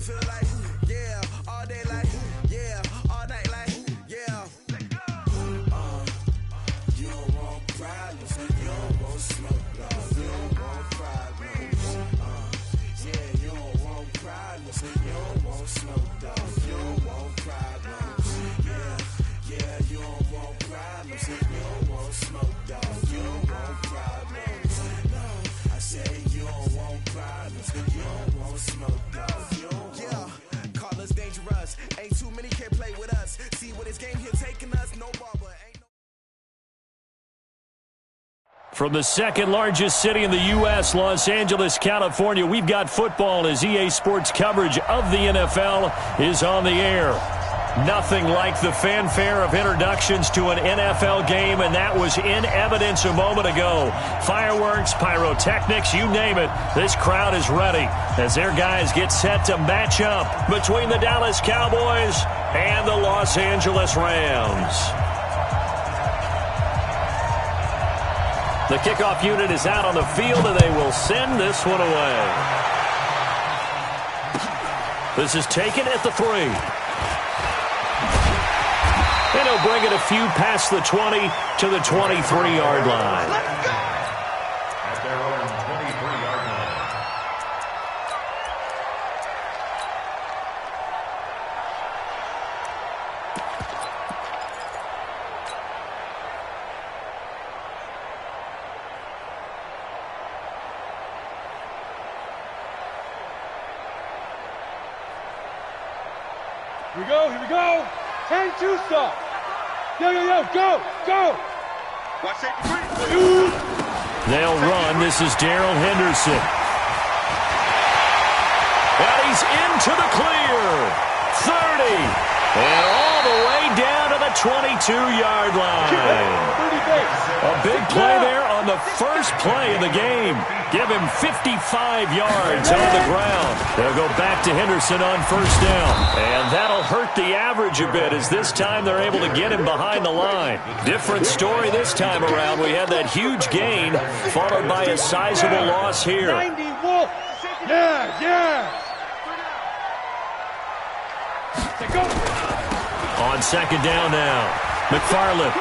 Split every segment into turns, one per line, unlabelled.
feel like, yeah, all day like, yeah, all night like, yeah. You don't want problems, you don't want smoke, dog. You don't want problems. Yeah, you don't want problems, you don't want smoke, dog. You don't want problems. Yeah, you don't want problems, you don't want smoke, dog. You don't want problems. No, I say you don't want problems, you don't want smoke, dog. You don't want. Yeah, call us dangerous. Ain't too many can play with us. See what this game here taking us, no ball, but ain't no.
From the second largest city in the U.S., Los Angeles, California, we've got football as EA Sports coverage of the NFL is on the air. Nothing like the fanfare of introductions to an NFL game, and that was in evidence a moment ago. Fireworks, pyrotechnics, you name it. This crowd is ready as their guys get set to match up between the Dallas Cowboys and the Los Angeles Rams. The kickoff unit is out on the field, and they will send this one away. This is taken at the 3. And he'll bring it a few past the 20 to the 23-yard line.
At their own 23-yard line.
Here we go, here we go. 10-2 stop. Yo, go, go. Watch it.
They'll run. This is Darrell Henderson. And he's into the clear. 30. And all the way down to the 22-yard line. A big play there on the first play of the game. Give him 55 yards on the ground. They'll go back to Henderson on first down. And that'll hurt the average a bit as this time they're able to get him behind the line. Different story this time around. We had that huge gain followed by a sizable loss here.
90 Wolf. Yeah. Go.
On second down now, McFarland.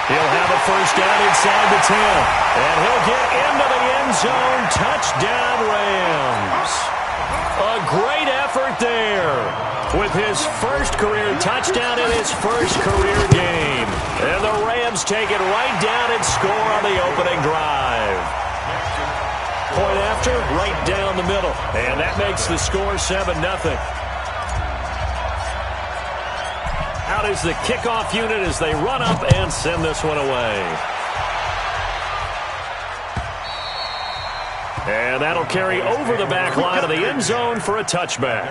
He'll have a first down inside the 10. And he'll get into the end zone. Touchdown, Rams. A great effort there with his first career touchdown in his first career game. And the Rams take it right down and score on the opening drive. Point after, right down the middle. And that makes the score 7-0. Out is the kickoff unit as they run up and send this one away. And that'll carry over the back line of the end zone for a touchback.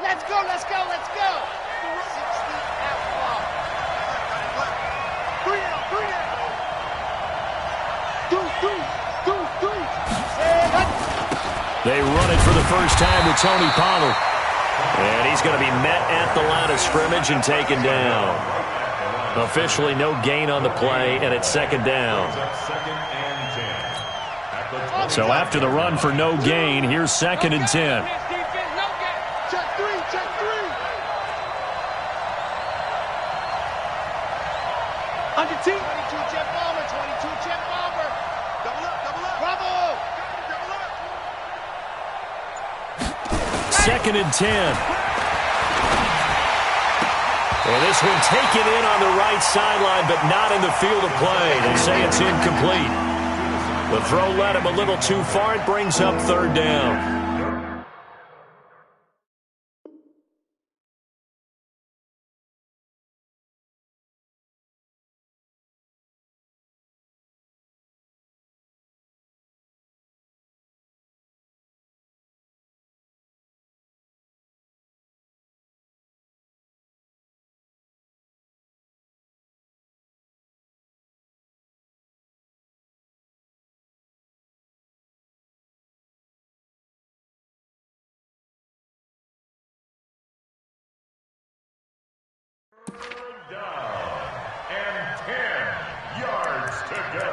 Let's go. 60 outlaw.
They run it for the first time to Tony Pollard. And he's going to be met at the line of scrimmage and taken down. Officially no gain on the play, and it's second down. So after the run for no gain, here's 2nd and 10.
Check three.
Under team.
22 jet bomber. Double up. Bravo.
2nd and 10. And this one taken in on the right sideline, but not in the field of play. They say it's incomplete. The throw led him a little too far. It brings up 3rd down.
Down and 10 yards to go.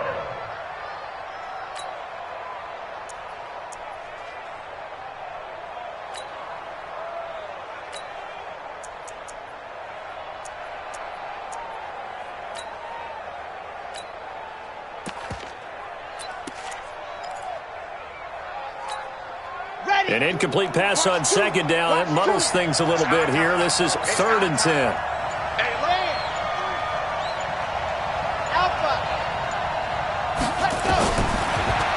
An incomplete pass on second down. That muddles things a little bit here. This is 3rd and 10.
Alpha. Let's go.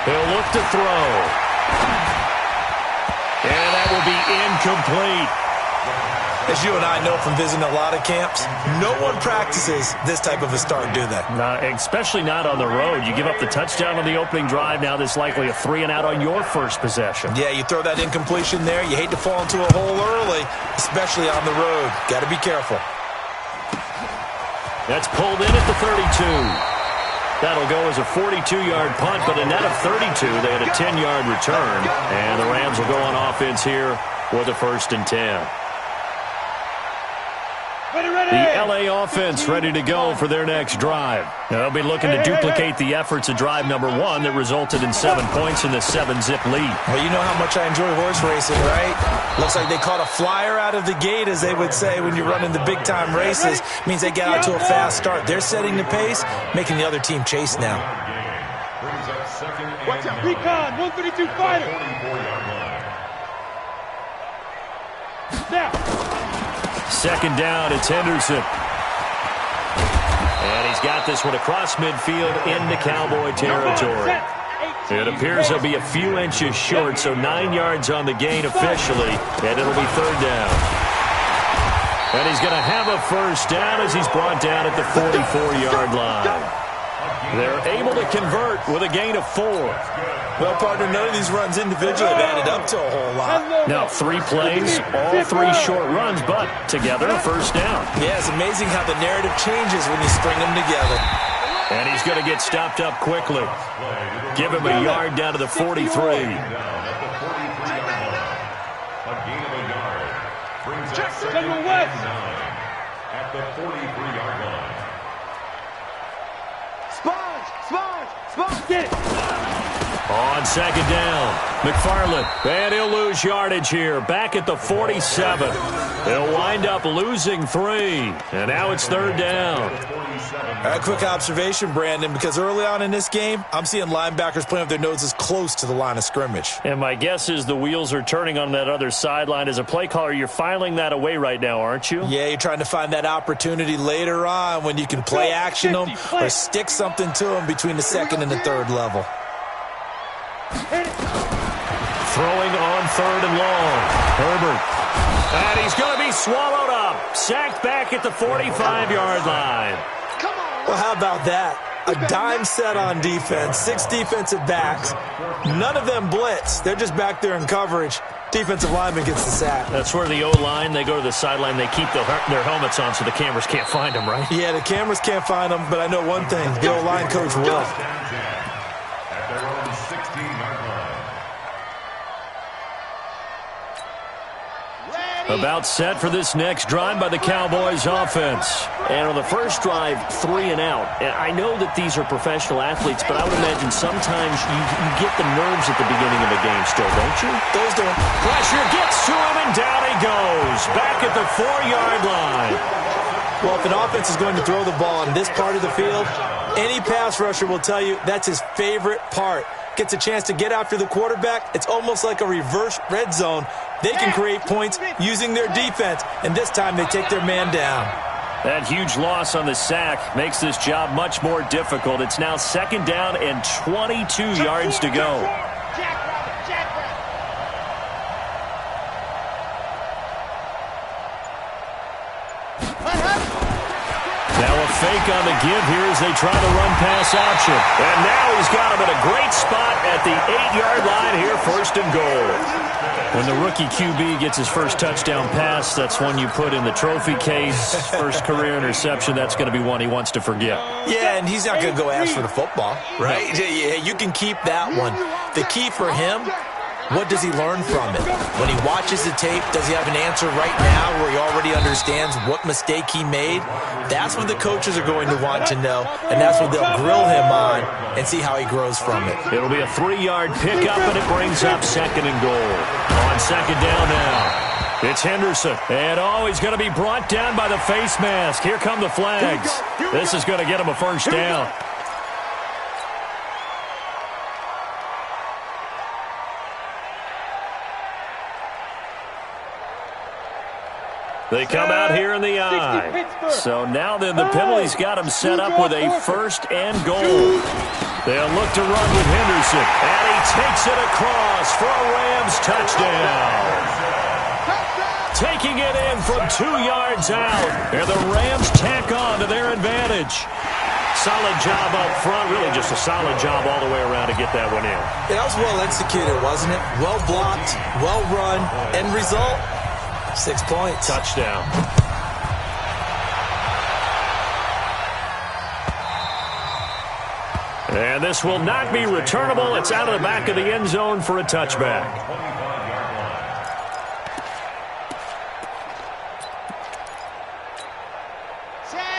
He'll look to throw. And that will be incomplete.
As you and I know from visiting a lot of camps, no one practices this type of a start, do they?
Especially not on the road. You give up the touchdown on the opening drive. Now there's likely a 3-and-out on your first possession.
Yeah, you throw that incompletion there. You hate to fall into a hole early, especially on the road. Got to be careful.
That's pulled in at the 32. That'll go as a 42-yard punt, but a net of 32. They had a 10-yard return, and the Rams will go on offense here with a 1st and 10. The LA offense ready to go for their next drive. They'll be looking to duplicate the efforts of drive number 1 that resulted in 7 points in the 7-zip lead.
Well, you know how much I enjoy horse racing, right? Looks like they caught a flyer out of the gate, as they would say when you're running the big-time races. Means they get out to a fast start. They're setting the pace, making the other team chase now.
Watch out, recon, 132 fighter. Now.
2nd down, it's Henderson. And he's got this one across midfield into Cowboy territory. It appears he'll be a few inches short, so 9 yards on the gain officially, and it'll be 3rd down. And he's going to have a 1st down as he's brought down at the 44-yard line. They're able to convert with a gain of 4.
Well, partner, none of these runs individually have added up to a whole lot.
Now, 3 plays, all 3 short runs, but together, a 1st down.
Yeah, it's amazing how the narrative changes when you string them together.
And he's going to get stopped up quickly. Give him a yard down to the 43.
A gain of a yard brings up 2nd and 9 at the 43-yard line.
Sponge, get it.
On 2nd down, McFarland, and he'll lose yardage here, back at the 47. They'll wind up losing 3, and now it's 3rd down.
A quick observation, Brandon, because early on in this game, I'm seeing linebackers playing with their noses close to the line of scrimmage.
And my guess is the wheels are turning on that other sideline. As a play caller, you're filing that away right now, aren't you?
Yeah, you're trying to find that opportunity later on when you can play action them or stick something to them between the 2nd and the 3rd level.
Throwing on 3rd and long. Herbert. And he's going to be swallowed up. Sacked back at the 45-yard line.
Well, how about that? A dime set on defense, 6 defensive backs. None of them blitz. They're just back there in coverage. Defensive lineman gets the sack.
That's where the O-line, they go to the sideline, they keep their helmets on so the cameras can't find them, right?
Yeah, the cameras can't find them, but I know one thing. The O-line coach will.
At their own 16-yard line.
About set for this next drive by the Cowboys offense. And on the first drive, 3 and out. And I know that these are professional athletes, but I would imagine sometimes you get the nerves at the beginning of a game still, don't you?
Those do.
Pressure gets to him, and down he goes. Back at the 4-yard line.
Well, if an offense is going to throw the ball on this part of the field, any pass rusher will tell you that's his favorite part. Gets a chance to get after the quarterback. It's almost like a reverse red zone. They can create points using their defense, and this time they take their man down.
That huge loss on the sack makes this job much more difficult. It's now 2nd down and 22 yards to go. Now a fake on the give here as they try to run pass option. And now he's got him at a great spot at the 8-yard line here, 1st and goal. When the rookie QB gets his first touchdown pass, that's one you put in the trophy case. First career interception, that's going to be one he wants to forget.
Yeah, and he's not going to go ask for the football, right? Yeah, you can keep that one. The key for him, What does he learn from it? When he watches the tape, does he have an answer right now where he already understands what mistake he made? That's what the coaches are going to want to know, and that's what they'll grill him on and see how he grows from it.
It'll be a 3-yard pickup, and it brings up 2nd and goal. On 2nd down now, it's Henderson. And, he's going to be brought down by the face mask. Here come the flags. This is going to get him a first down. They come out here in the eye. So now then the penalty's got him set up with a 1st and goal. They'll look to run with Henderson. And he takes it across for a Rams touchdown. Taking it in from 2 yards out. And the Rams tack on to their advantage. Solid job up front. Really just a solid job all the way around to get that one in.
That was well executed, wasn't it? Well blocked, well run. End result? 6 points.
Touchdown. And this will not be returnable. It's out of the back of the end zone for a touchback.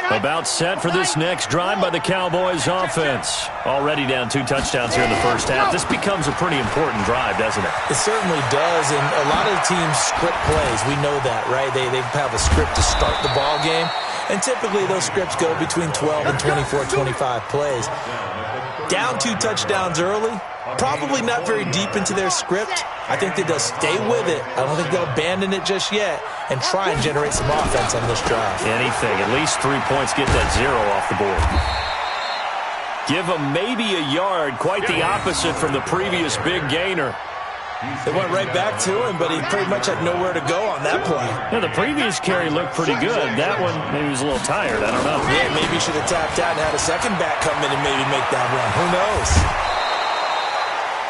About set for this next drive by the Cowboys offense. Already down 2 touchdowns here in the first half. This becomes a pretty important drive, doesn't it?
It certainly does, and a lot of the teams script plays. We know that, right? They have a script to start the ball game, and typically those scripts go between 12 and 24, 25 plays. Down 2 touchdowns early, probably not very deep into their script. I think that they'll stay with it. I don't think they'll abandon it just yet and try and generate some offense on this drive.
Anything. At least 3 points. Get that 0 off the board. Give them maybe a yard. Quite the opposite from the previous big gainer.
They went right back to him, but he pretty much had nowhere to go on that play.
Yeah, the previous carry looked pretty good. That one, maybe he was a little tired. I don't know.
Yeah, maybe he should have tapped out and had a second back come in and maybe make that run. Who knows?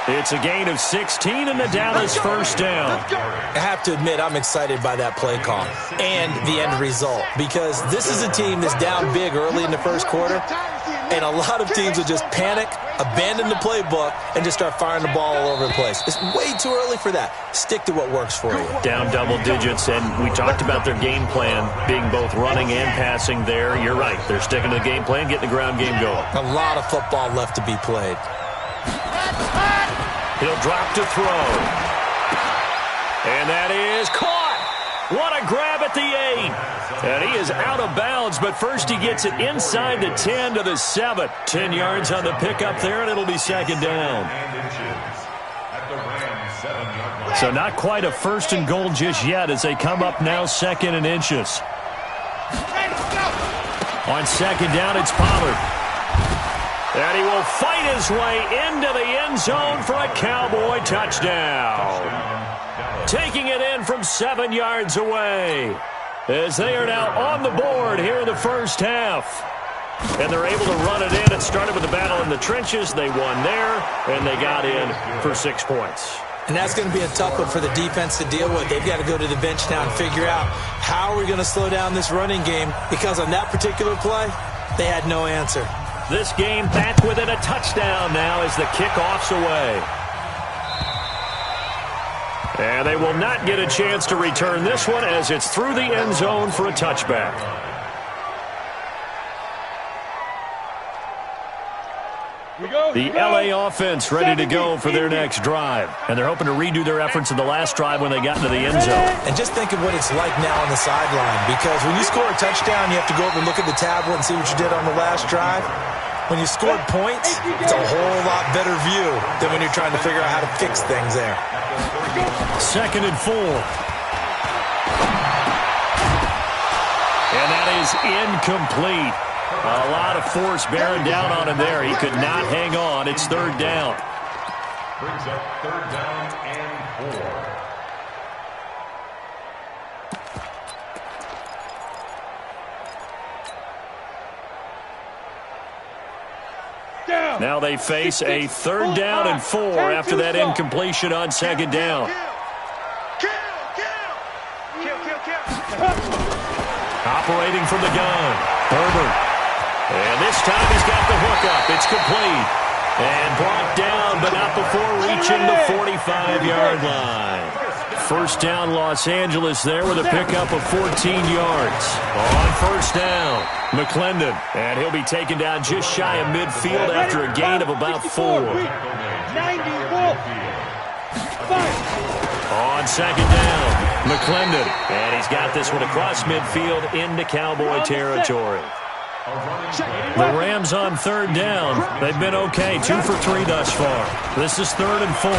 It's a gain of 16 and the Dallas first down.
I have to admit, I'm excited by that play call and the end result because this is a team that's down big early in the first quarter, and a lot of teams will just panic, abandon the playbook, and just start firing the ball all over the place. It's way too early for that. Stick to what works for you.
Down double digits, and we talked about their game plan being both running and passing there. You're right. They're sticking to the game plan, getting the ground game going.
A lot of football left to be played.
He'll drop to throw. And that is caught. What a grab at the 8. And he is out of bounds, but first he gets it inside the 10 to the 7. 10 yards on the pickup there, and it'll be 2nd down. So not quite a 1st and goal just yet as they come up now 2nd and inches. On 2nd down, it's Pollard. And he will fight his way into the end zone for a Cowboy touchdown. Taking it in from 7 yards away as they are now on the board here in the first half. And they're able to run it in. It started with the battle in the trenches. They won there, and they got in for 6 points.
And that's going to be a tough one for the defense to deal with. They've got to go to the bench now and figure out how are we going to slow down this running game, because on that particular play, they had no answer.
This game back within a touchdown now as the kickoff's away. And they will not get a chance to return this one as it's through the end zone for a touchback. The LA offense ready to go for their next drive. And they're hoping to redo their efforts in the last drive when they got into the end zone.
And just think of what it's like now on the sideline, because when you score a touchdown, you have to go over and look at the tablet and see what you did on the last drive. When you scored points, it's a whole lot better view than when you're trying to figure out how to fix things there.
2nd and 4. And that is incomplete. A lot of force bearing down on him there. He could not hang on. It's 3rd down.
Brings up 3rd down and 4.
Now they face a 3rd down and 4 after that incompletion on 2nd down. Operating from the gun, Herbert. And this time he's got the hook up. It's complete. And brought down, but not before reaching the 45-yard line. First down, Los Angeles there with a pickup of 14 yards. On first down, McClendon. And he'll be taken down just shy of midfield after a gain of about 4.
90,
On second down, McClendon. And he's got this one across midfield into Cowboy territory. The Rams on third down. They've been okay, 2 for 3 thus far. This is 3rd and 4.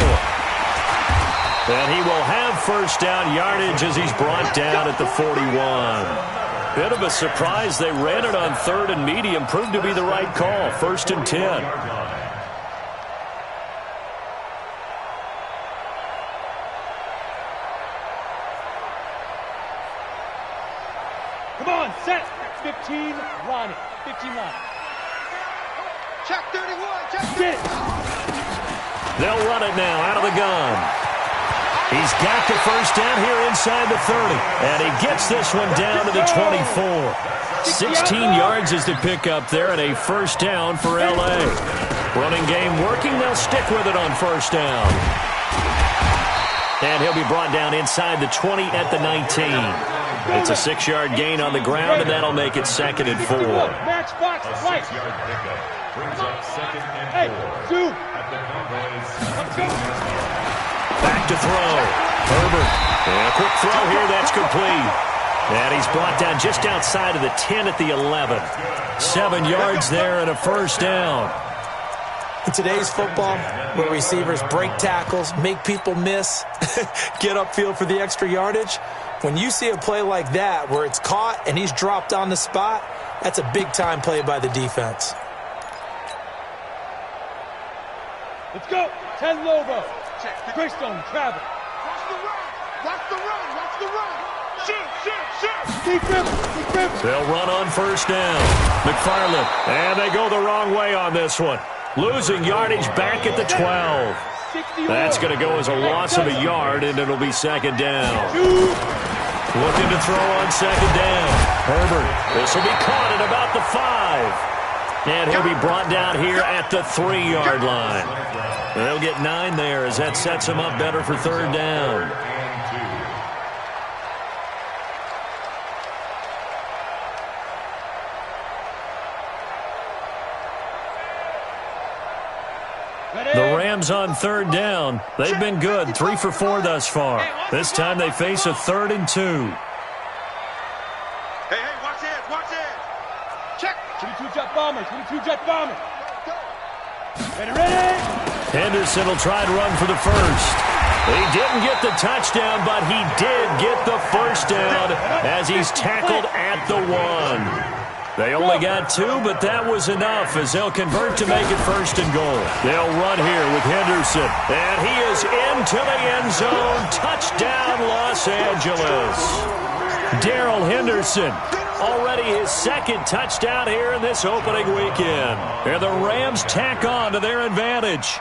And he will have first down yardage as he's brought down at the 41. Bit of a surprise. They ran it on 3rd and medium. Proved to be the right call. 1st and 10.
Come on, set. 15, Ronnie. 15 line.
Check 31, check 31.
Get it.
They'll run it now out of the gun. He's got the first down here inside the 30. And he gets this one down to the 24. 16 yards is the pickup there and a first down for L.A. Running game working. They'll stick with it on first down. And he'll be brought down inside the 20 at the 19. It's a 6-yard gain on the ground, and that'll make it 2nd and 4.
Match box, right.
Brings up 2nd and 4.
Hey, Sue.
At the Cowboys.
Back to throw. Herbert. And a quick throw here. That's complete. And he's brought down just outside of the 10 at the 11. 7 yards there and a first down.
In today's football, where receivers break tackles, make people miss, get upfield for the extra yardage, when you see a play like that where it's caught and he's dropped on the spot, that's a big-time play by the defense.
Let's go. 10 Lobo. Greystone, travel.
Watch the run. Watch the run. Watch the run. Shoot, shoot, shoot.
Keep him. Keep him.
They'll run on first down. McFarland. And they go the wrong way on this one. Losing yardage back at the 12. That's going to go as a loss of a yard, and it'll be 2nd down. Looking to throw on 2nd down. Herbert. This will be caught at about the 5. And he'll be brought down here at the 3-yard line. They'll get 9 there as that sets him up better for 3rd down. The Rams on 3rd down. They've been good, 3 for 4 thus far. This time they face a 3rd and 2.
Hey, watch it, watch it. Check.
22 jet bomber, 22 jet bomber. Ready, ready.
Henderson will try to run for the first. He didn't get the touchdown, but he did get the first down as he's tackled at the 1. They only got 2, but that was enough as they'll convert to make it 1st and goal. They'll run here with Henderson, and he is into the end zone. Touchdown, Los Angeles. Darrell Henderson, already his 2nd touchdown here in this opening weekend. And the Rams tack on to their advantage.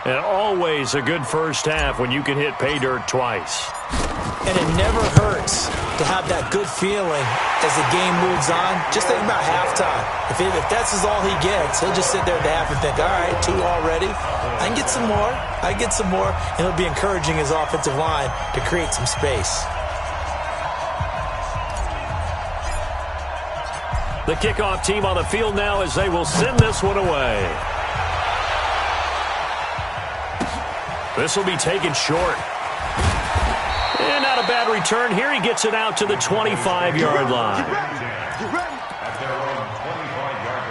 And always a good first half when you can hit pay dirt twice.
And it never hurts to have that good feeling as the game moves on. Just think about halftime. If that's all he gets, he'll just sit there at the half and think, all right, 2 already. I can get some more. I can get some more. And he'll be encouraging his offensive line to create some space.
The kickoff team on the field now as they will send this one away. This will be taken short. And not a bad return here. He gets it out to the 25-yard line.
You ready?
At their own 25-yard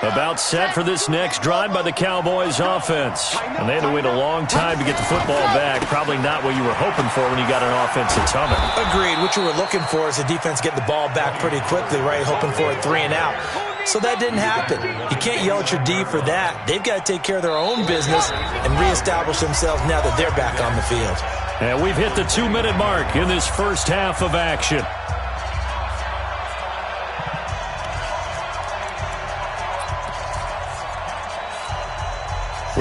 line.
About set for this next drive by the Cowboys offense. And they had to wait a long time to get the football back. Probably not what you were hoping for when you got an offense that's humming.
Agreed. What you were looking for is the defense getting the ball back pretty quickly, right? Hoping for a 3 and out. So that didn't happen. You can't yell at your D for that. They've got to take care of their own business and reestablish themselves now that they're back on the field.
And we've hit the 2-minute mark in this first half of action.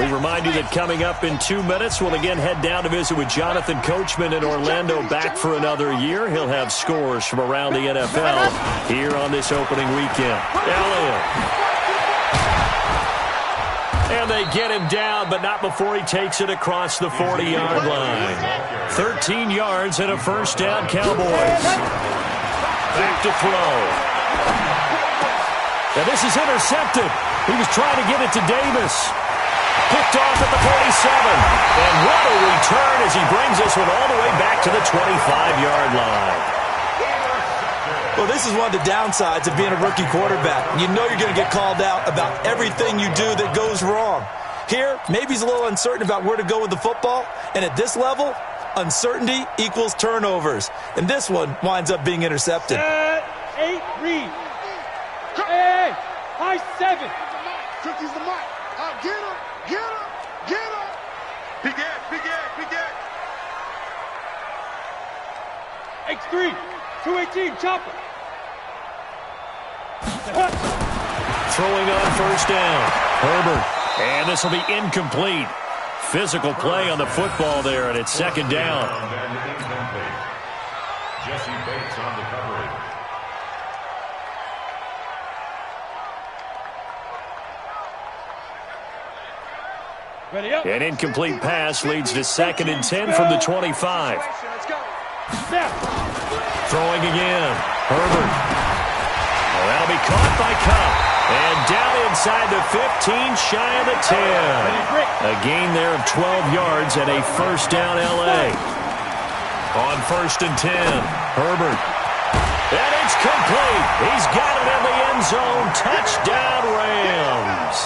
We We remind you that coming up in 2 minutes, we'll again head down to visit with Jonathan Coachman in Orlando, back for another year. He'll have scores from around the NFL here on this opening weekend. Elliott. And they get him down, but not before he takes it across the 40-yard line. 13 yards and a first down, Cowboys. Back to throw. Now this is intercepted. He was trying to get it to Davis. Picked off at the 47. And what a return as he brings this one all the way back to the 25-yard line.
Well, this is one of the downsides of being a rookie quarterback. You know you're going to get called out about everything you do that goes wrong. Here, maybe he's a little uncertain about where to go with the football. And at this level, uncertainty equals turnovers. And this one winds up being intercepted.
8, read. Hey, high 7.
50's the mic. Get him, get him, get him. Big Ed.
X3, 218, chopper.
Throwing on first down. Herbert. And this will be incomplete. Physical play on the football there, and it's second down.
Jesse Bates on the coverage.
Ready up.
An incomplete pass leads to 2nd and 10 from the 25.
Let's go. Snap.
Throwing again. Herbert. Well, that'll be caught by Cup. And down inside the 15, shy of the 10. A gain there of 12 yards and a first down L.A. On 1st and 10, Herbert. And it's complete. He's got it in the end zone. Touchdown, Rams.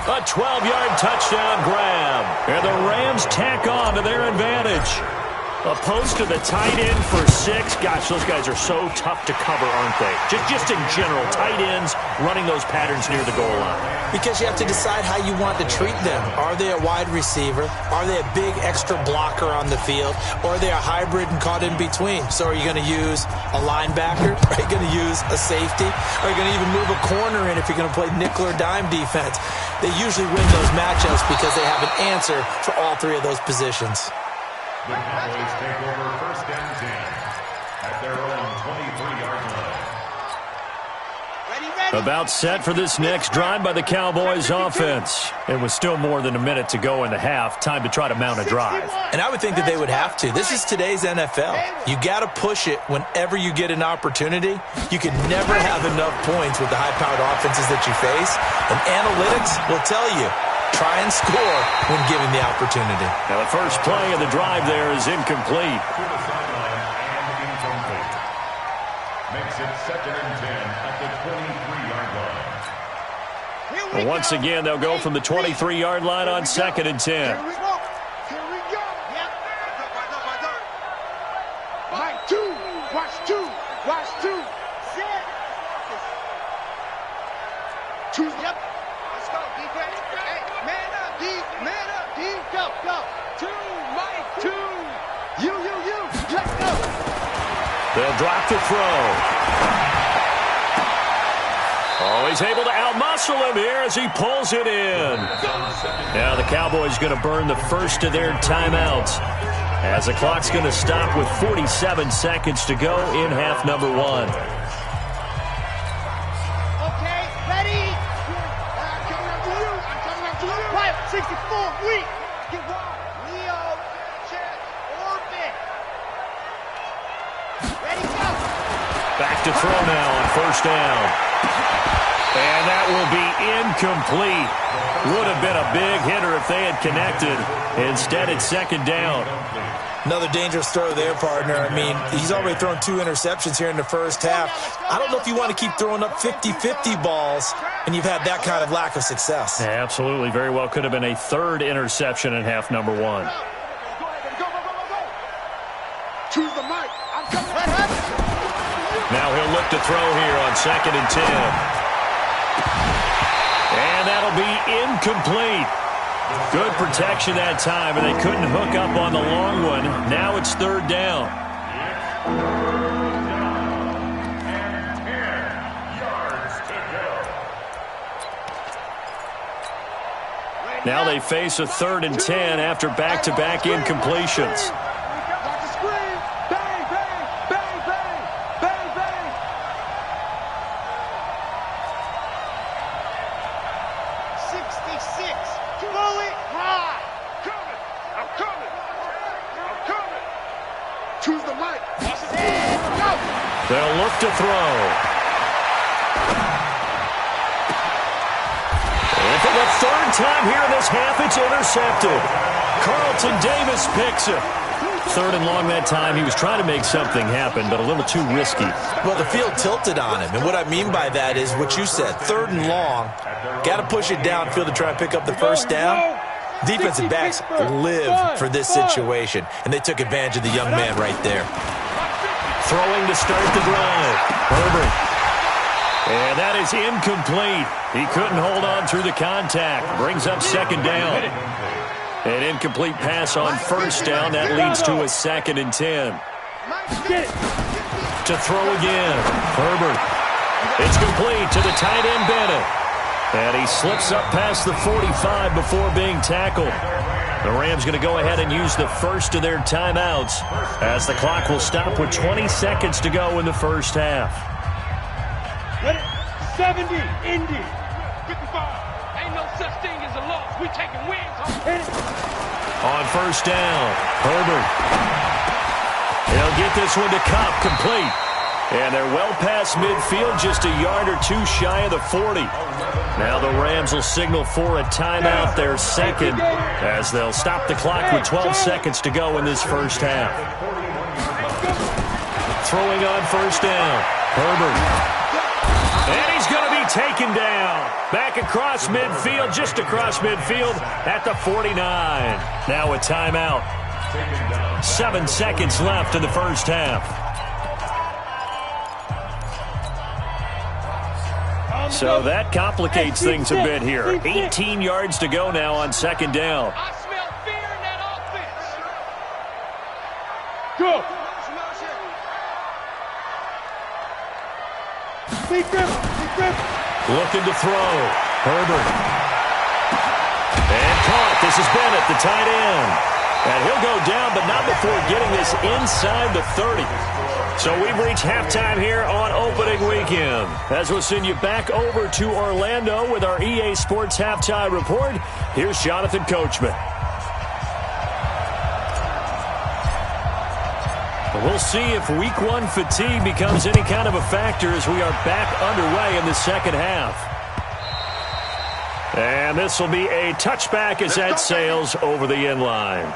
A 12-yard touchdown grab. And the Rams tack on to their advantage. Opposed to the tight end for 6. Gosh, those guys are so tough to cover, aren't they? Just in general, tight ends running those patterns near the goal line.
Because you have to decide how you want to treat them. Are they a wide receiver? Are they a big extra blocker on the field? Or are they a hybrid and caught in between? So are you going to use a linebacker? Are you going to use a safety? Are you going to even move a corner in if you're going to play nickel or dime defense? They usually win those matchups because they have an answer for all 3 of those positions.
The Cowboys take over 1st and 10 at their own 23-yard line.
About set for this next drive by the Cowboys offense. And with still more than a minute to go in the half, time to try to mount a drive.
And I would think that they would have to. This is today's NFL. You got to push it whenever you get an opportunity. You can never have enough points with the high-powered offenses that you face. And analytics will tell you, try and score when given the opportunity.
Now the first play of the drive there is incomplete.
To the sideline and incomplete. Makes it 2nd and 10 at the 23-yard line.
Well, once again, they'll go from the 23-yard line on 2nd and 10.
Here we go. Yep. Mike 2. Watch 2. Watch 2. Set. 2. Yep. Let's go, defense. Hey, man up, D. Man up, D. Go, go. 2, Mike 2. You. Let's go.
They'll drop the throw. Oh, he's able to outmuscle him here as he pulls it in. Now the Cowboys going to burn the first of their timeouts as the clock's going to stop with 47 seconds to go in half number 1.
Okay, ready? I'm coming up to you. Right, 64, weak. Get wide. Leo, check, orbit. Ready, go.
Back to throw now on first down. And that will be incomplete. Would have been a big hitter if they had connected. Instead, it's 2nd down.
Another dangerous throw there, partner. I mean, he's already thrown 2 interceptions here in the first half. I don't know if you want to keep throwing up 50-50 balls, and you've had that kind of lack of success.
Yeah, absolutely. Very well could have been a 3rd interception in half number 1.
Choose the mic. I'm coming.
Now he'll look to throw here on 2nd and 10. And that'll be incomplete. Good protection that time, and they couldn't hook up on the long one. Now it's 3rd down.
And 10 yards to go.
Now they face a 3rd and 10 after back-to-back incompletions.
66. Blow it high.
I'm coming. Choose the mic.
They'll look to throw. And for the 3rd time here in this half, it's intercepted. Carlton Davis picks it. 3rd and long that time. He was trying to make something happen, but a little too risky.
Well, the field tilted on him, and what I mean by that is what you said, 3rd and long. Got to push it downfield to try and pick up the first down. Defensive backs live for this situation, and they took advantage of the young man right there.
Throwing to start the drive. Herbert. And that is incomplete. He couldn't hold on through the contact. Brings up 2nd down. An incomplete pass on 1st down. That leads to a 2nd and 10. To throw again. Herbert. It's complete to the tight end Bennett. And he slips up past the 45 before being tackled. The Rams going to go ahead and use the first of their timeouts as the clock will stop with 20 seconds to go in the first half.
70, Indy. 55. Ain't no such thing as a loss. We taking wins.
On 1st down, Herbert. He'll get this one to Kupp, complete. And they're well past midfield, just a yard or two shy of the 40. Now the Rams will signal for a timeout, their 2nd, as they'll stop the clock with 12 seconds to go in this first half. Throwing on 1st down, Herbert. And he's going to be taken down. Back across midfield, just across midfield at the 49. Now a timeout. 7 seconds left in the first half. So that complicates things a bit here. 18 yards to go now on 2nd down.
I smell fear in that offense. Go.
Looking to throw. Herbert. And caught. This is Bennett, the tight end. And he'll go down, but not before getting this inside the 30. So we've reached halftime here on opening weekend. As we'll send you back over to Orlando with our EA Sports Halftime Report, here's Jonathan Coachman. We'll see if Week 1 fatigue becomes any kind of a factor as we are back underway in the second half. And this will be a touchback as that sails over the end line.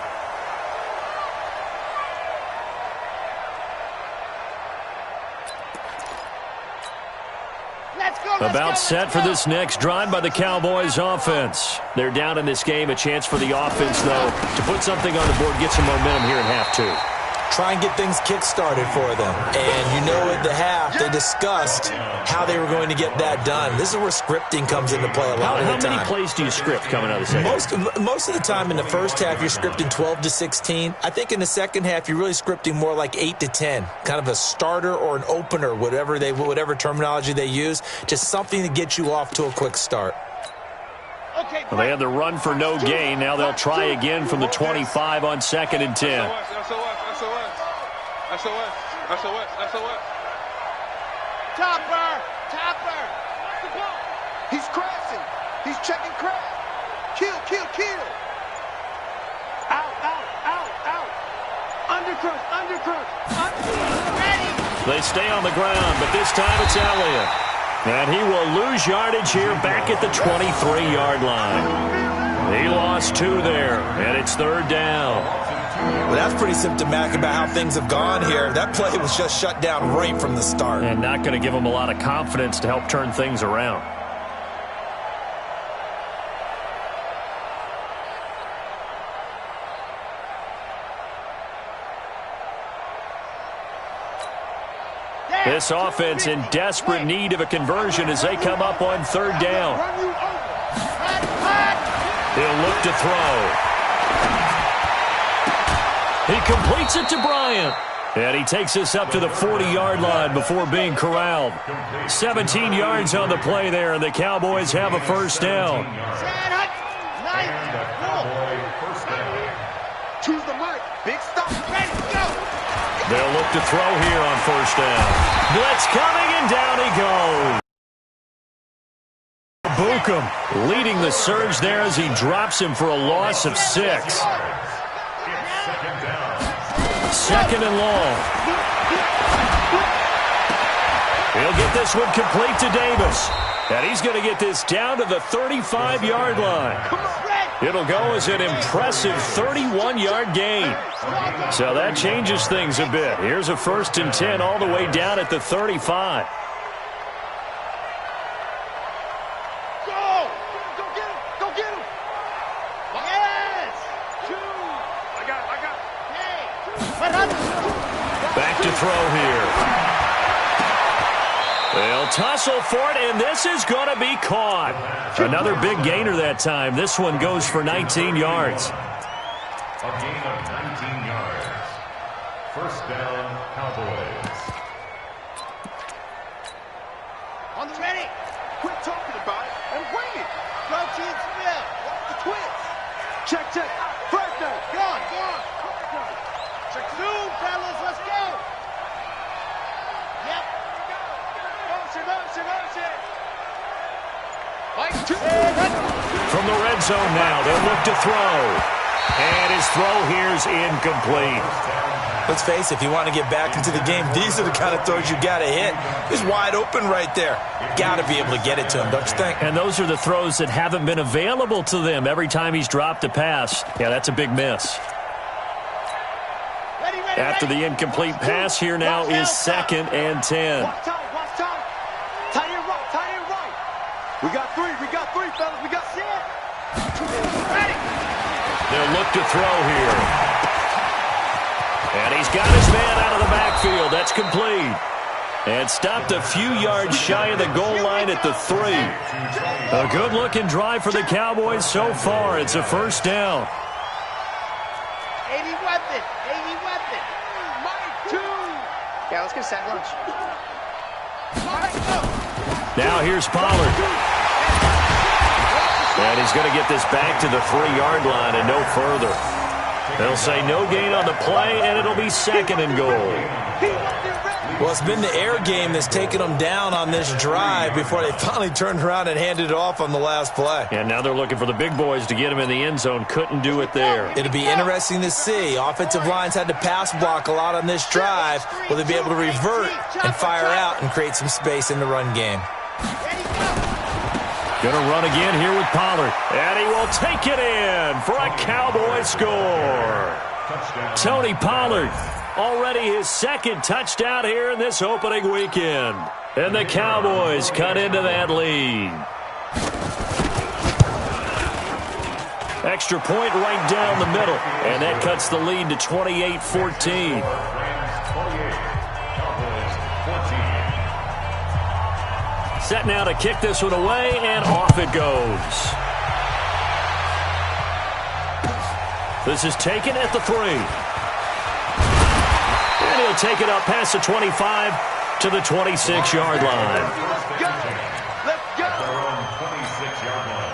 About set for this next drive by the Cowboys offense. They're down in this game. A chance for the offense, though, to put something on the board, get some momentum here in half 2.
Try and get things kick-started for them. And you know at the half, they discussed how they were going to get that done. This is where scripting comes into play a lot of the time.
How many plays do you script coming out of the second half?
Most of the time in the first half, you're scripting 12 to 16. I think in the second half, you're really scripting more like 8 to 10. Kind of a starter or an opener, whatever terminology they use. Just something to get you off to a quick start.
Well, they had the run for no gain. Now they'll try again from the 25 on 2nd and 10.
SOS. Topper. He's crashing. He's checking crash. Kill. Out. Undercrush. Ready.
They stay on the ground, but this time it's Elliott. And he will lose yardage here back at the 23-yard line. He lost 2 there, and it's 3rd down.
Well, that's pretty symptomatic about how things have gone here. That play was just shut down right from the start.
And not going to give him a lot of confidence to help turn things around. This offense in desperate need of a conversion as they come up on 3rd down. He'll look to throw. He completes it to Bryant. And he takes us up to the 40-yard line before being corralled. 17 yards on the play there, and the Cowboys have a first down.
And a Cowboy first down.
Choose the mic. Big stop. Ready, go.
They'll look to throw here on first down. Blitz coming, and down he goes. Bucum leading the surge there as he drops him for a loss of 6.
It's second down.
Second and long. He'll get this one complete to Davis. And he's going to get this down to the 35-yard line. It'll go as an impressive 31-yard gain. So that changes things a bit. Here's a 1st and 10 all the way down at the 35.
Go! Go get him! Go get him! Yes! 2! I got Hey!
Back to throw here. They'll tussle for it, and this is going to be caught. Another big gainer that time. This one goes for 19 yards.
A gain of 19 yards. First down, Cowboys.
On the ready! Quit talking about it and wing it! Go team Smith! Watch the twist! Check. First down! Go on! Check zoom, fellas, let's go! Yep! Motion!
From the red zone now, they'll look to throw. And his throw here's incomplete.
Let's face it, if you want to get back into the game, these are the kind of throws you got to hit. He's wide open right there. Got to be able to get it to him, don't you think?
And those are the throws that haven't been available to them every time he's dropped a pass. Yeah, that's a big miss. After the incomplete pass, here now is 2nd and 10.
Watch time. Tight end right. We got three, fellas. We got 6. Ready.
They'll look to throw here. And he's got his man out of the backfield. That's complete. And stopped a few yards shy of the goal line at the 3. A good-looking drive for the Cowboys so far. It's a first down.
80 weapon. Mike, 2. Yeah, let's get sack lunch.
Now here's Pollard. And he's going to get this back to the 3-yard line and no further. They'll say no gain on the play, and it'll be 2nd and goal.
Well, it's been the air game that's taken them down on this drive before they finally turned around and handed it off on the last play.
And now they're looking for the big boys to get him in the end zone. Couldn't do it there.
It'll be interesting to see. Offensive lines had to pass block a lot on this drive. Will they be able to revert and fire out and create some space in the run game?
Gonna run again here with Pollard. And he will take it in for a Cowboy score. Tony Pollard, already his 2nd touchdown here in this opening weekend. And the Cowboys cut into that lead. Extra point right down the middle. And that cuts the lead to 28-14. Set now to kick this one away, and off it goes. This is taken at the 3. And he'll take it up past the 25 to the 26-yard line.
Let's go.
At their own 26-yard line.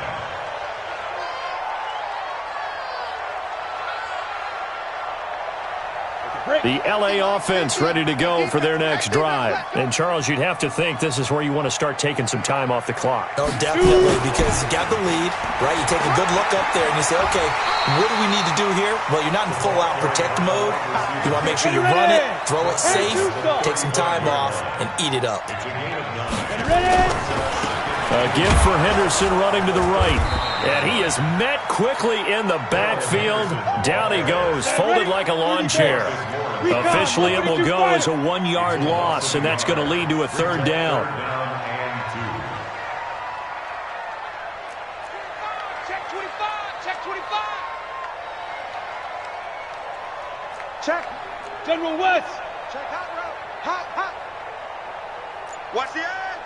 The L.A. offense ready to go for their next drive. And, Charles, you'd have to think this is where you want to start taking some time off the clock.
Oh, definitely, because you got the lead, right? You take a good look up there and you say, okay, what do we need to do here? Well, you're not in full-out protect mode. You want to make sure you run it, throw it safe, take some time off, and eat it up.
A gift for Henderson running to the right. And he is met quickly in the backfield. Down he goes, folded like a lawn chair. Officially, it will go as a 1-yard loss, and that's going to lead to a 3rd down.
Check 25. Check 25. Check.
General West.
Check hot route. Hot. Watch the edge.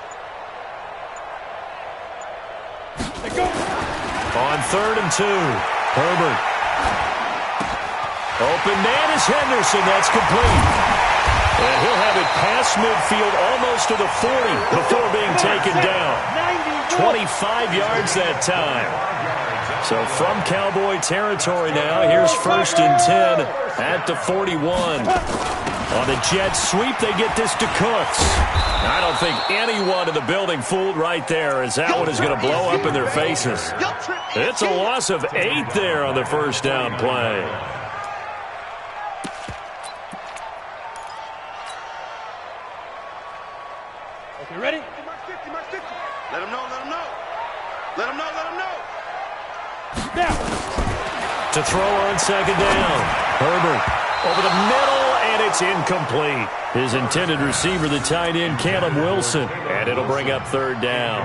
They go.
On 3rd and 2, Herbert. Open man is Henderson. That's complete. And he'll have it past midfield almost to the 40 before being taken down. 25 yards that time. So from Cowboy territory now, here's 1st and 10 at the 41. On the jet sweep, they get this to Cooks. I don't think anyone in the building fooled right there, as that one is going to blow up in their faces. It's a loss of 8 there on the first down play.
Okay, ready?
Let him know, let him know. Let him know, let him know.
Now.
To throw on 2nd down. Herbert over the middle, and it's incomplete. His intended receiver, the tight end, Caleb Wilson. And it'll bring up 3rd down.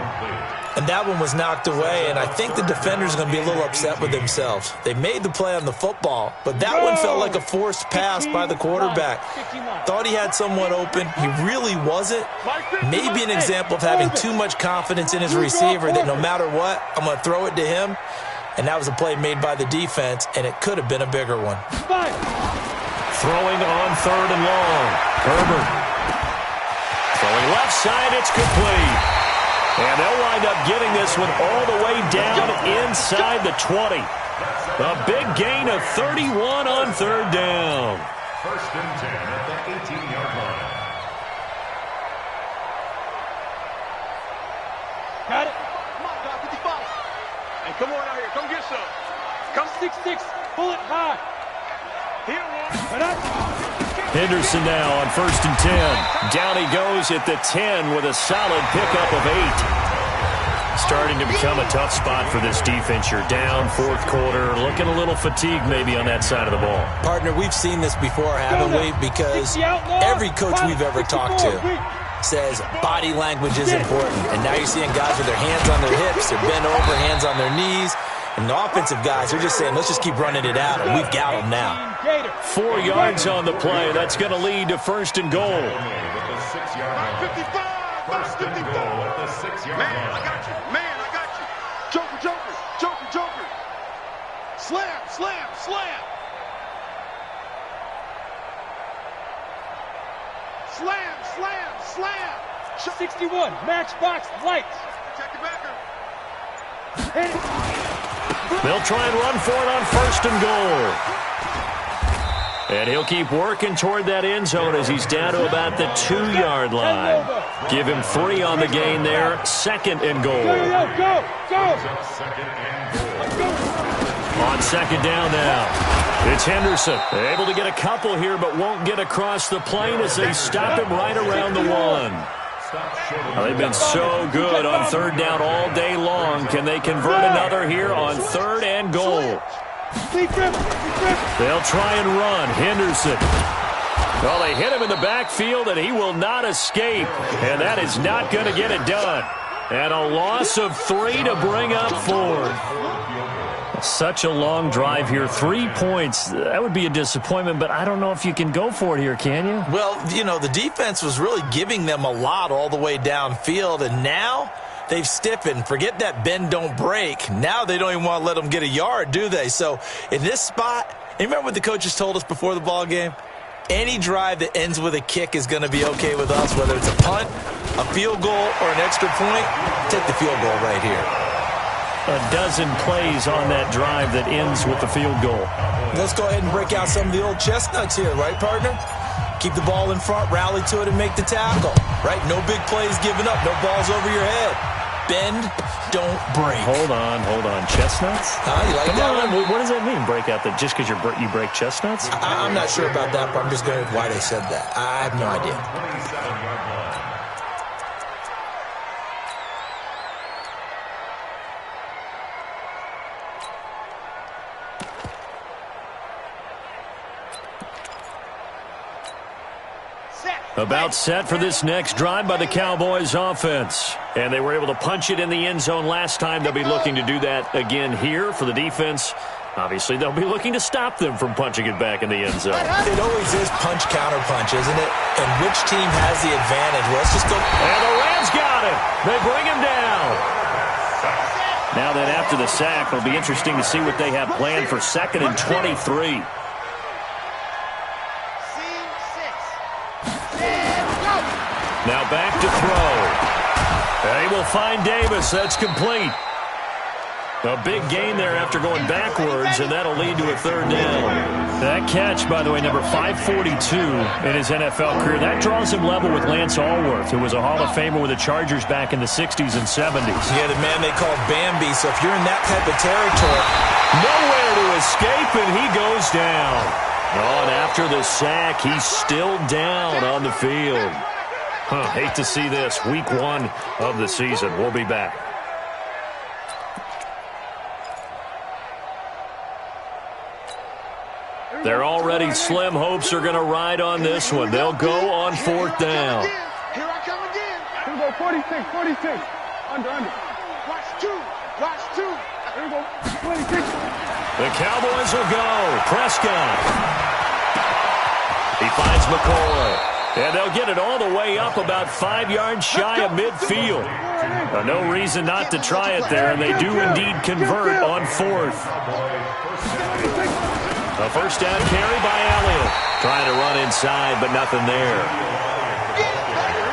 And that one was knocked away, and I think the defenders are going to be a little upset with themselves. They made the play on the football, but that one felt like a forced pass by the quarterback. Thought he had someone open. He really wasn't. Maybe an example of having too much confidence in his receiver that no matter what, I'm going to throw it to him. And that was a play made by the defense, and it could have been a bigger one.
Throwing on 3rd and long. Herbert. Throwing left side, it's complete. And they'll wind up getting this one all the way down inside the 20. A big gain of 31 on 3rd down.
1st and 10 at the 18-yard line.
Got it.
Come on, God, 55. Hey, come on out here. Come get some.
Come 6-6. Pull it high.
Here, one.
Henderson now on 1st and 10. Down he goes at the 10 with a solid pickup of 8. Starting to become a tough spot for this defense. You're down 4th quarter, looking a little fatigued maybe on that side of the ball.
Partner, we've seen this before, haven't we? Because every coach we've ever talked to says body language is important. And now you're seeing guys with their hands on their hips, they're bent over, hands on their knees. And the offensive guys, they're just saying, let's just keep running it out, and we've got them now.
4 yards on the play. That's going to lead to 1st and goal.
55. 55. Man, I got you. Man, I got you. Joker, Joker. Joker, Joker. Slam, slam, slam. Slam, slam, slam.
61. Matchbox lights.
Check the backer.
Hit it.
They'll try and run for it on 1st and goal. And he'll keep working toward that end zone as he's down to about the 2-yard line. Give him 3 on the gain there. 2nd and goal.
Go.
On 2nd down now. It's Henderson. Able to get a couple here, but won't get across the plane as they stop him right around the 1. Well, they've been so good on 3rd down all day long. Can they convert another here on 3rd and goal? They'll try and run. Henderson. Well, they hit him in the backfield, and he will not escape. And that is not going to get it done. And a loss of 3 to bring up 4. Such a long drive here. 3 points. That would be a disappointment, but I don't know if you can go for it here, can you?
Well, you know, the defense was really giving them a lot all the way downfield, and now they've stiffened. Forget that bend, don't break. Now they don't even want to let them get a yard, do they? So in this spot, you remember what the coaches told us before the ball game? Any drive that ends with a kick is going to be okay with us, whether it's a punt, a field goal, or an extra point. Take the field goal right here.
A dozen plays on that drive that ends with the field goal.
Let's go ahead and break out some of the old chestnuts here, right, partner? Keep the ball in front, rally to it, and make the tackle, right? No big plays given up, no balls over your head. Bend, don't break.
Hold on. Chestnuts?
You like that one?
What does that mean, break out? Just because you break chestnuts?
I'm not sure about that, but I'm just going with why they said that. I have no idea.
About set for this next drive by the Cowboys offense. And they were able to punch it in the end zone last time. They'll be looking to do that again here for the defense. Obviously, they'll be looking to stop them from punching it back in the end zone.
It always is punch, counter punch, isn't it? And which team has the advantage? Well, let's just go.
And the Rams got him. They bring him down. Now that after the sack, it'll be interesting to see what they have planned for 2nd and 23. Now back to throw. They will find Davis. That's complete. A big gain there after going backwards, and that'll lead to a third down. That catch, by the way, number 542 in his NFL career, that draws him level with Lance Allworth, who was a Hall of Famer with the Chargers back in the 60s and 70s.
Yeah, the man they called Bambi, so if you're in that type of territory,
nowhere to escape, and he goes down. Oh, and after the sack, he's still down on the field. Hate to see this. Week 1 of the season. We'll be back. They're already slim hopes are going to ride on this one. They'll go on 4th down.
Here I come again.
Here we go, 46, 46. Under.
Watch two.
Here we go, 26.
The Cowboys will go. Prescott. He finds McCoy. And they'll get it all the way up about 5 yards shy of midfield. No reason not to try it there, and they do indeed convert on 4th. A first down carry by Elliott. Trying to run inside, but nothing there.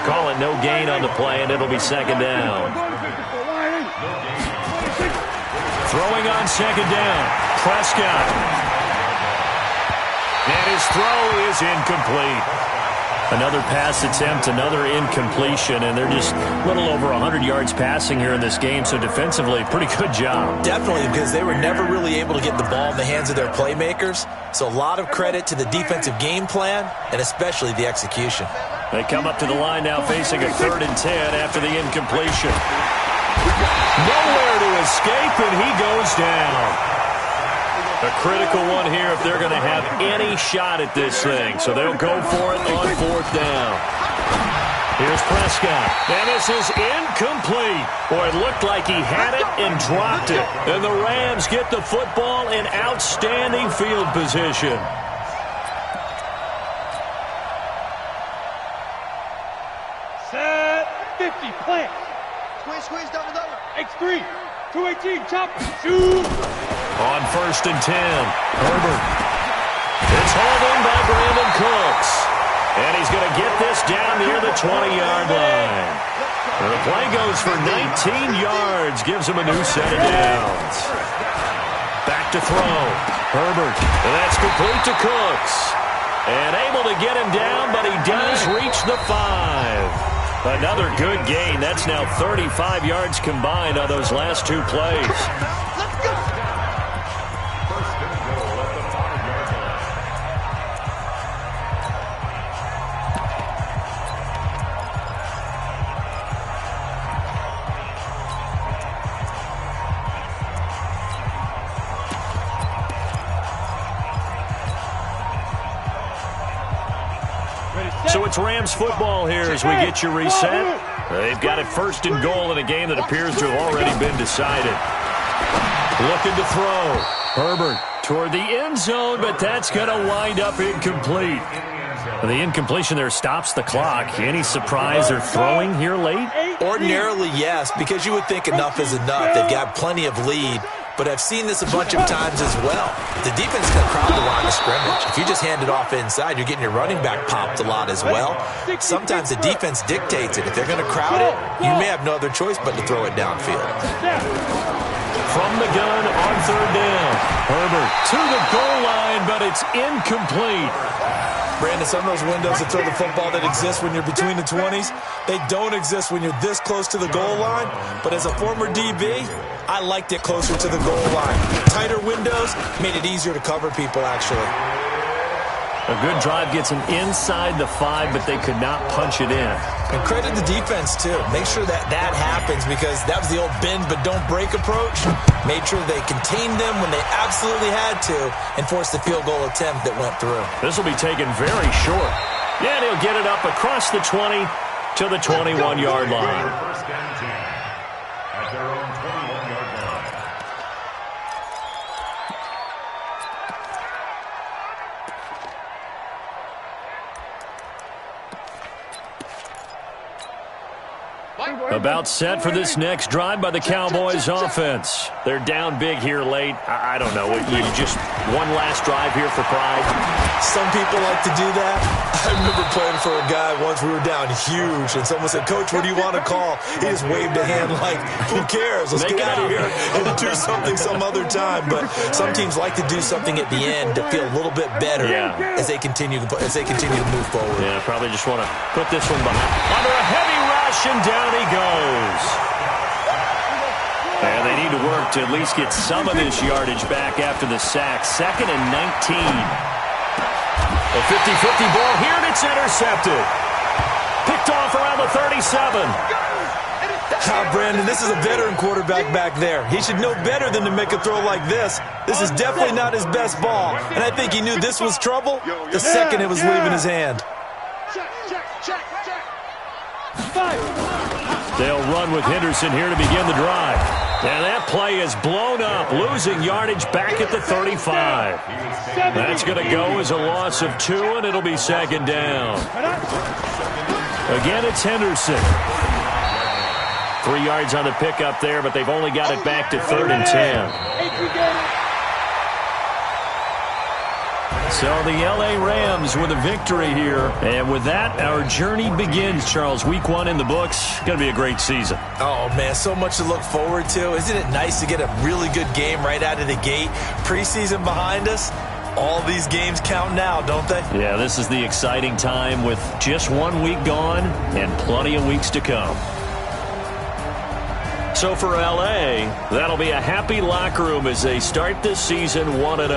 Call it no gain on the play, and it'll be 2nd down. Throwing on 2nd down. Prescott. And his throw is incomplete. Another pass attempt, another incompletion, and they're just a little over 100 yards passing here in this game, so defensively, pretty good job.
Definitely, because they were never really able to get the ball in the hands of their playmakers, so a lot of credit to the defensive game plan, and especially the execution.
They come up to the line now facing a 3rd and 10 after the incompletion. Nowhere to escape, and he goes down. A critical one here if they're going to have any shot at this thing. So they'll go for it on 4th down. Here's Prescott. And this is incomplete. Boy, it looked like he had it and dropped it. And the Rams get the football in outstanding field position.
Set 50, plant.
Squeeze, double.
X3, 218, chop, shoot.
On 1st and 10, Herbert. It's hauled in by Brandon Cooks. And he's going to get this down near the 20-yard line. And the play goes for 19 yards, gives him a new set of downs. Back to throw. Herbert. And that's complete to Cooks. And able to get him down, but he does reach the 5. Another good gain. That's now 35 yards combined on those last 2 plays.
Let's go.
So it's Rams football here as we get you reset. They've got it 1st and goal in a game that appears to have already been decided. Looking to throw. Herbert toward the end zone, but that's going to wind up incomplete. The incompletion there stops the clock. Any surprise they're throwing here late?
Ordinarily, yes, because you would think enough is enough. They've got plenty of lead. But I've seen this a bunch of times as well. The defense can crowd the line of scrimmage. If you just hand it off inside, you're getting your running back popped a lot as well. Sometimes the defense dictates it. If they're going to crowd it, you may have no other choice but to throw it downfield.
From the gun on 3rd down. Herbert to the goal line, but it's incomplete.
Brandon, some of those windows to throw the football that exist when you're between the 20s, they don't exist when you're this close to the goal line. But as a former DB, I liked it closer to the goal line. Tighter windows made it easier to cover people, actually.
A good drive gets them inside the 5, but they could not punch it in.
And credit the defense, too. Make sure that happens, because that was the old bend but don't break approach. Made sure they contained them when they absolutely had to and forced the field goal attempt that went through.
This will be taken very short. Yeah, he'll get it up across the 20 to the 21-yard line.
First and 10 at their own 21-yard line.
About set for this next drive by the Cowboys offense. They're down big here late. I don't know. You just one last drive here for pride.
Some people like to do that. I remember playing for a guy once. We were down huge, and someone said, "Coach, what do you want to call?" He just waved a hand like, "Who cares? Let's get out of here and do something some other time." But some teams like to do something at the end to feel a little bit better as they continue to move forward.
Yeah, probably just want to put this one behind. Under a heavy rush, and down he goes. And they need to work to at least get some of this yardage back after the sack. 2nd and 19. A 50-50 ball here, and it's intercepted. Picked off around the 37.
Brandon, this is a veteran quarterback back there. He should know better than to make a throw like this. This is definitely not his best ball, and I think he knew this was trouble the second it was leaving his hand.
They'll run with Henderson here to begin the drive. And that play is blown up, losing yardage back at the 35. That's going to go as a loss of 2, and it'll be 2nd down. Again, it's Henderson. 3 yards on the pickup there, but they've only got it back to 3rd and 10. So the L.A. Rams with a victory here. And with that, our journey begins, Charles. Week 1 in the books. Going to be a great season.
Oh, man, so much to look forward to. Isn't it nice to get a really good game right out of the gate? Preseason behind us. All these games count now, don't they?
Yeah, this is the exciting time with just 1 week gone and plenty of weeks to come. So for L.A., that'll be a happy locker room as they start this season 1-0.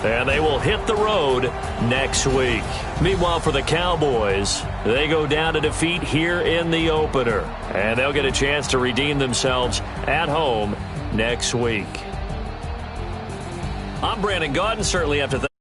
And they will hit the road next week. Meanwhile, for the Cowboys, they go down to defeat here in the opener. And they'll get a chance to redeem themselves at home next week. I'm Brandon Gaudin, certainly after that.